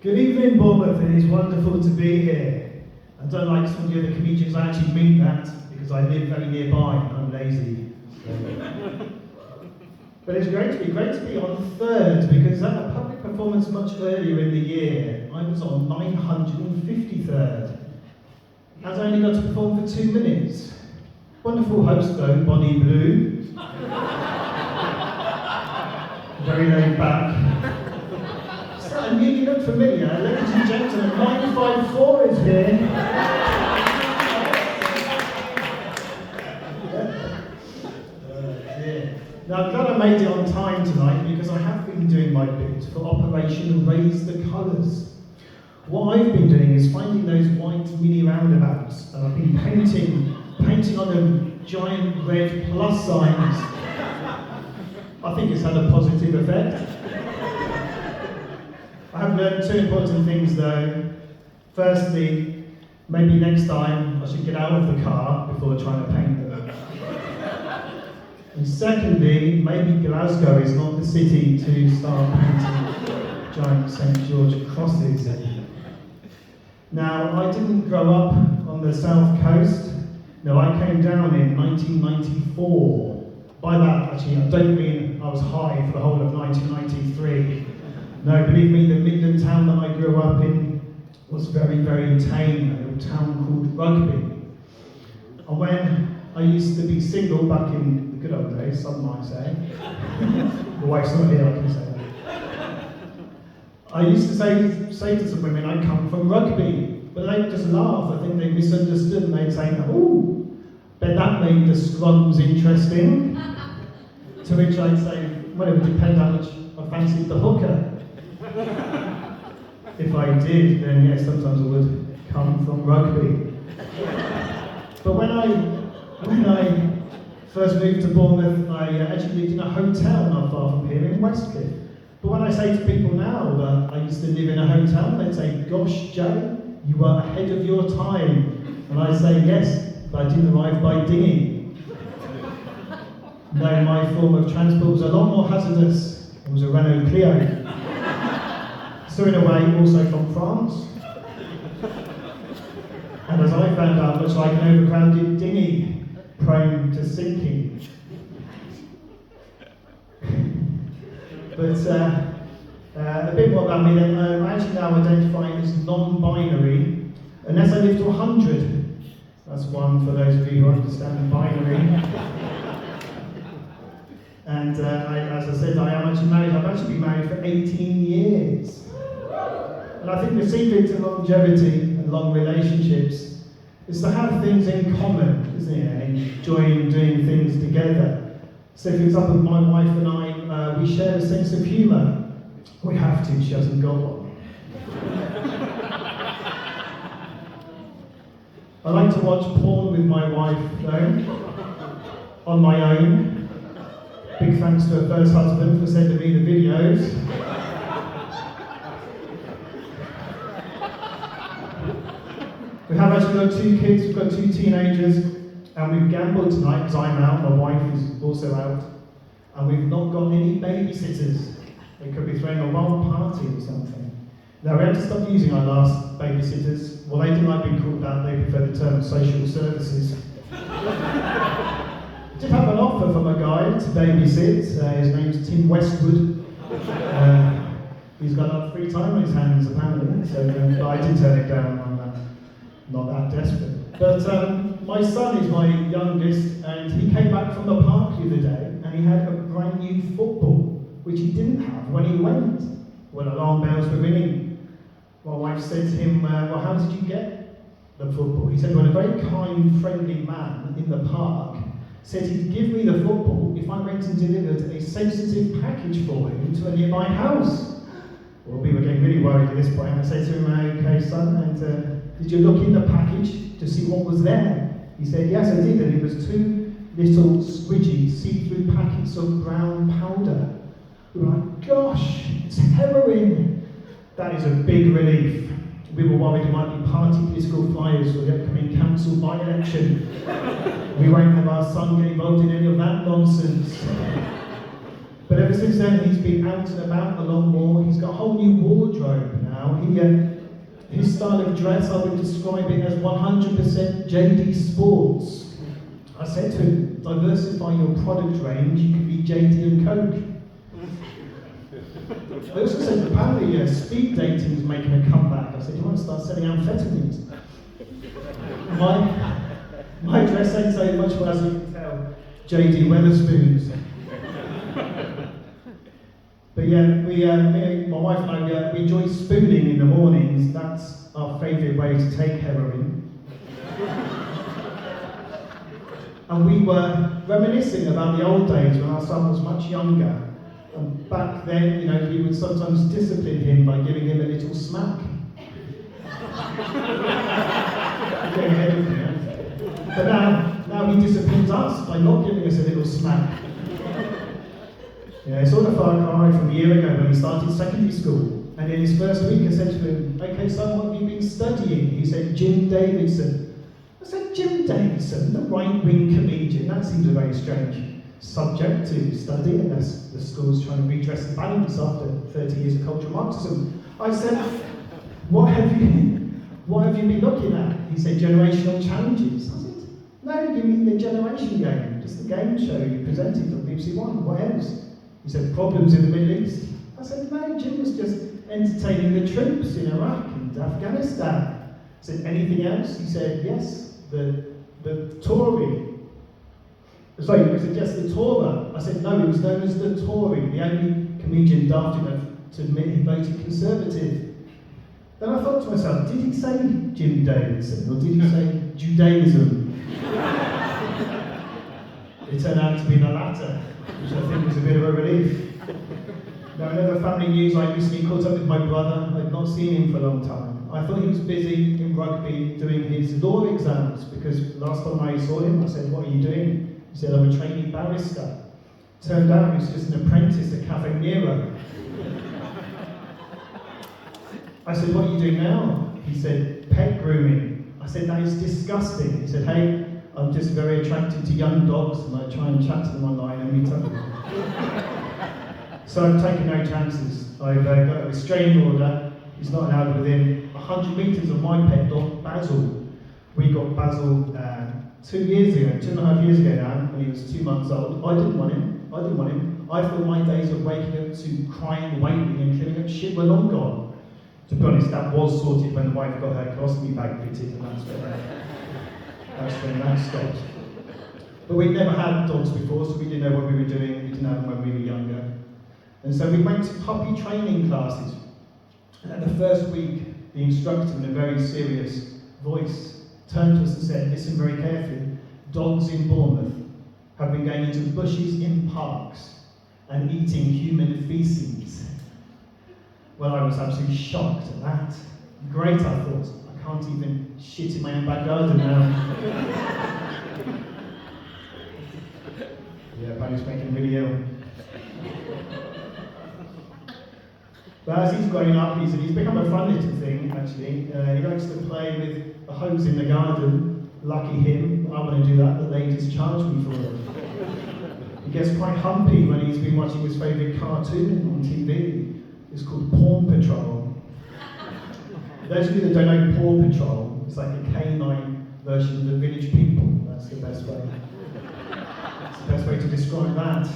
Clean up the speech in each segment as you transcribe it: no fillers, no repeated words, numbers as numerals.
Good evening, Bournemouth. It is wonderful to be here. And unlike some of the other comedians, I actually mean that because I live very nearby and I'm lazy. But it's great to be on third because at a public performance much earlier in the year, I was on 953rd. And I only got to perform for 2 minutes. Wonderful host though, Bonnie Blue. Very laid back. I really look familiar. Ladies and gentlemen, 954 is here. Now, I'm glad I made it on time tonight because I have been doing my bit for Operation Raise the Colours. What I've been doing is finding those white mini roundabouts and I've been painting on them giant red plus signs. I think it's had a positive effect. I have learned 2 important things though. Firstly, maybe next time I should get out of the car before trying to paint them. And secondly, maybe Glasgow is not the city to start painting giant St. George crosses. Now, I didn't grow up on the south coast. No, I came down in 1994. By that, actually, I don't mean I was high for the whole of 1993. No, believe me, the Midland town that I grew up in was very, very tame, a little town called Rugby. And when I used to be single back in the good old days, some might say, my wife's not here, I can say that. I used to say to some women, I come from Rugby, but they'd just laugh. I think they misunderstood and they'd say, oh, bet that made the scrums interesting. To which I'd say, well, it would depend how much I fancied the hooker. If I did, then yes, sometimes I would come from Rugby. But when I first moved to Bournemouth, I actually lived in a hotel not far from here in Westcliff. But when I say to people now that I used to live in a hotel, they'd say, gosh, Joe, you are ahead of your time. And I say, yes, but I didn't arrive by dinghy. No, my form of transport was a lot more hazardous. It was a Renault Clio. So in a way, also from France. And as I found out, much like an overcrowded dinghy, prone to sinking. But a bit more about me then. I actually now identify as non-binary, unless I live to 100. That's one for those of you who understand binary. And as I said, I am actually married. I've actually been married for 18 years. And I think the secret to longevity and long relationships is to have things in common, isn't it? And enjoying doing things together. So for example, my wife and I, we share a sense of humour. We have to, she hasn't got one. I like to watch porn with my wife though, on my own. Big thanks to her first husband for sending me the videos. We have actually got 2 kids, we've got 2 teenagers, and we've gambled tonight because I'm out, my wife is also out, and we've not got any babysitters. They could be throwing a wild party or something. Now we had to stop using our last babysitters. Well, they didn't like being called that, they prefer the term social services. I did have an offer from a guy to babysit. His name's Tim Westwood. He's got a lot of free time on his hands apparently, so but I did turn it down. I'm not that desperate. But my son is my youngest, and he came back from the park the other day, and he had a brand new football, which he didn't have when he went. When alarm bells were ringing, my wife said to him, well, how did you get the football? He said, well, a very kind, friendly man in the park said he'd give me the football if I went and delivered a sensitive package for him to a nearby house. Well, we were getting really worried at this point. I said to him, okay, son, and did you look in the package to see what was there? He said, yes, I did, and it was 2 little squidgy, see-through packets of brown powder. We were like, gosh, it's heroin. That is a big relief. We were worried it might be party political flyers for the upcoming council by-election. We won't have our son get involved in any of that nonsense. But ever since then, he's been out and about a lot more. He's got a whole new wardrobe now. He His style of dress, I would describe it as 100% JD Sports. I said to him, diversify your product range, you could be JD and Coke. I also said, apparently speed dating is making a comeback. I said, you might start selling amphetamines. My dress ain't so much, but as you can tell, JD Weatherspoons. But yeah, my wife and I, we enjoy spooning in the mornings. That's our favourite way to take heroin. And we were reminiscing about the old days when our son was much younger. And back then, we would sometimes discipline him by giving him a little smack. But now he disciplines us by not giving us a little smack. Yeah, it's all a far cry from a year ago when he started secondary school. And in his first week, I said to him, okay, son, what have you been studying? He said, Jim Davidson. I said, Jim Davidson, the right-wing comedian? That seems a very strange subject to study, unless the school's trying to redress the balance after 30 years of cultural Marxism. I said, what have you been looking at? He said, generational challenges. I said, no, you mean the Generation Game, just the game show you presented on BBC One. What else? He said, problems in the Middle East. I said, no, Jim was just entertaining the troops in Iraq and Afghanistan. I said, anything else? He said, yes, the Tory. Sorry, I said, yes, the Torah. I said, no, he was known as the Tory, the only comedian daft enough to admit he voted Conservative. Then I thought to myself, did he say Jim Davidson, or did he say Judaism? It turned out to be the latter, which I think was a bit of a relief. Now, in other family news, I recently caught up with my brother. I'd not seen him for a long time. I thought he was busy in rugby doing his law exams, because last time I saw him, I said, what are you doing? He said, I'm a trainee barrister. Turned out he was just an apprentice at Cafe Nero. I said, what are you doing now? He said, pet grooming. I said, that is disgusting. He said, hey, I'm just very attracted to young dogs, and I try and chat to them online and meet up with them. So I've taken no chances. I've got a restraining order. He's not allowed within 100 metres of my pet dog, Basil. We got Basil 2 years ago, 2.5 years ago now, when he was 2 months old. I didn't want him. I thought my days of waking up to crying, waiting and clearing up shit were long gone. To be honest, that was sorted when the wife got her colostomy bag fitted, and that's when that stopped. But we'd never had dogs before, so we didn't know what we were doing. We didn't have them when we were younger. And so we went to puppy training classes. And at the first week, the instructor, in a very serious voice, turned to us and said, listen very carefully, dogs in Bournemouth have been going into bushes in parks and eating human feces. Well, I was absolutely shocked at that. Great, I thought. I can't even shit in my own back garden now. Yeah, Barry's making me really ill. But as he's growing up, he's become a fun little thing, actually. He likes to play with a hose in the garden. Lucky him. I want to do that. The ladies charge me for it. He gets quite humpy when he's been watching his favourite cartoon on TV. It's called Paw Patrol. Those of you that don't know Paw Patrol, it's like a canine version of the Village People. That's the best way. That's the best way to describe that.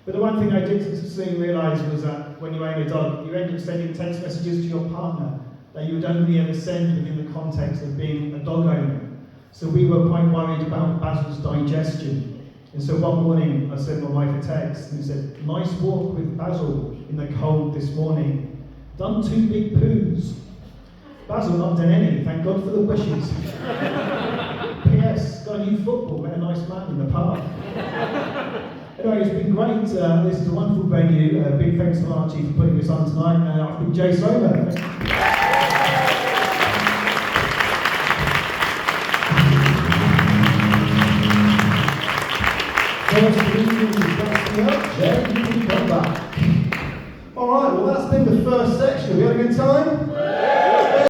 But the one thing I did soon realise was that when you own a dog, you end up sending text messages to your partner that you would only ever send within the context of being a dog owner. So we were quite worried about Basil's digestion. And so one morning I sent my wife a text and it said, nice walk with Basil in the cold this morning. Done 2 big poos. Basil not done any, thank God for the bushes. P.S. got a new football, met a nice man in the park. Anyway, it's been great. This is a wonderful venue. Big thanks to Archie for putting this on tonight. I've been Jay Somer. Alright, well that's been the first section. Have you had a good time?